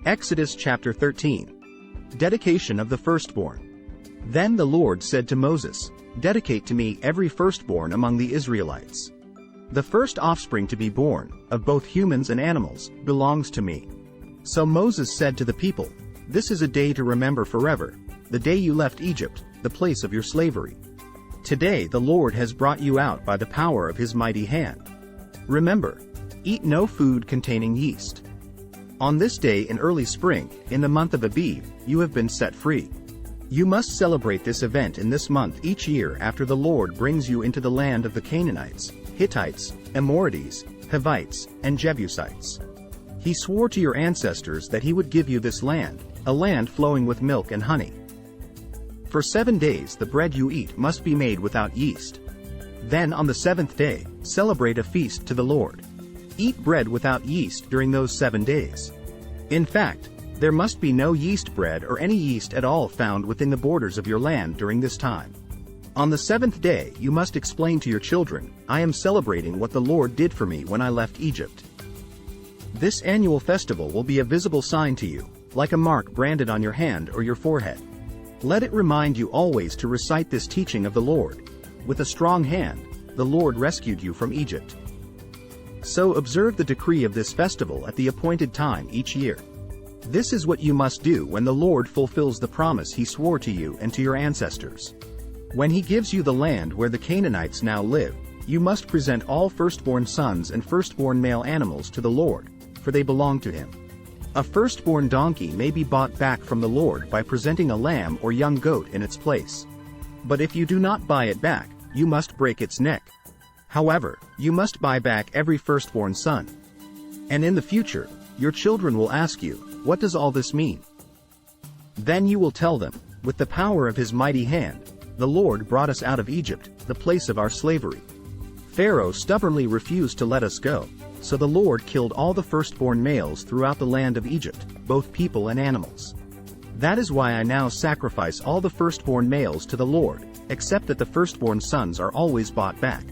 Exodus chapter 13. Dedication of the firstborn. Then the Lord said to Moses, "Dedicate to me every firstborn among the Israelites. The first offspring to be born, of both humans and animals, belongs to me." So Moses said to the people, "This is a day to remember forever, the day you left Egypt, the place of your slavery. Today the Lord has brought you out by the power of his mighty hand. Remember, eat no food containing yeast. On this day in early spring, in the month of Abib, you have been set free. You must celebrate this event in this month each year after the Lord brings you into the land of the Canaanites, Hittites, Amorites, Hivites, and Jebusites. He swore to your ancestors that he would give you this land, a land flowing with milk and honey. For 7 days the bread you eat must be made without yeast. Then on the 7th day, celebrate a feast to the Lord. Eat bread without yeast during those 7 days. In fact, there must be no yeast bread or any yeast at all found within the borders of your land during this time. On the 7th day you must explain to your children, "I am celebrating what the Lord did for me when I left Egypt." This annual festival will be a visible sign to you, like a mark branded on your hand or your forehead. Let it remind you always to recite this teaching of the Lord. With a strong hand, the Lord rescued you from Egypt. So observe the decree of this festival at the appointed time each year. This is what you must do when the Lord fulfills the promise he swore to you and to your ancestors. When he gives you the land where the Canaanites now live, you must present all firstborn sons and firstborn male animals to the Lord, for they belong to him. A firstborn donkey may be bought back from the Lord by presenting a lamb or young goat in its place. But if you do not buy it back, you must break its neck. However, you must buy back every firstborn son. And in the future, your children will ask you, "What does all this mean?" Then you will tell them, "With the power of his mighty hand, the Lord brought us out of Egypt, the place of our slavery. Pharaoh stubbornly refused to let us go, so the Lord killed all the firstborn males throughout the land of Egypt, both people and animals. That is why I now sacrifice all the firstborn males to the Lord, except that the firstborn sons are always bought back."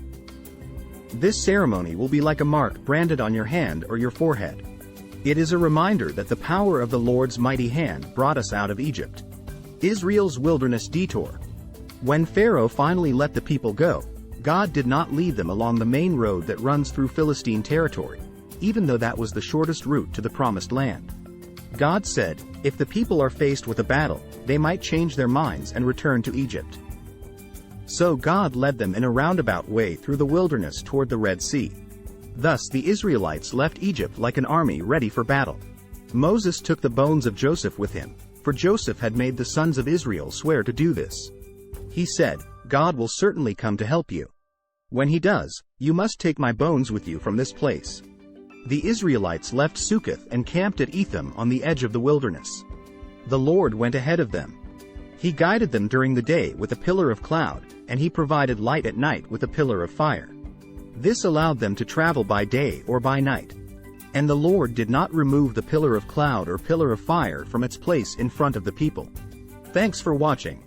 This ceremony will be like a mark branded on your hand or your forehead. It is a reminder that the power of the Lord's mighty hand brought us out of Egypt. Israel's wilderness detour. When Pharaoh finally let the people go, God did not lead them along the main road that runs through Philistine territory, even though that was the shortest route to the promised land. God said, if the people are faced with a battle, they might change their minds and return to Egypt. So God led them in a roundabout way through the wilderness toward the Red Sea. Thus the Israelites left Egypt like an army ready for battle. Moses took the bones of Joseph with him, for Joseph had made the sons of Israel swear to do this. He said, "God will certainly come to help you. When he does, you must take my bones with you from this place." The Israelites left Succoth and camped at Etham on the edge of the wilderness. The Lord went ahead of them. He guided them during the day with a pillar of cloud, and he provided light at night with a pillar of fire. This allowed them to travel by day or by night. And the Lord did not remove the pillar of cloud or pillar of fire from its place in front of the people. Thanks for watching.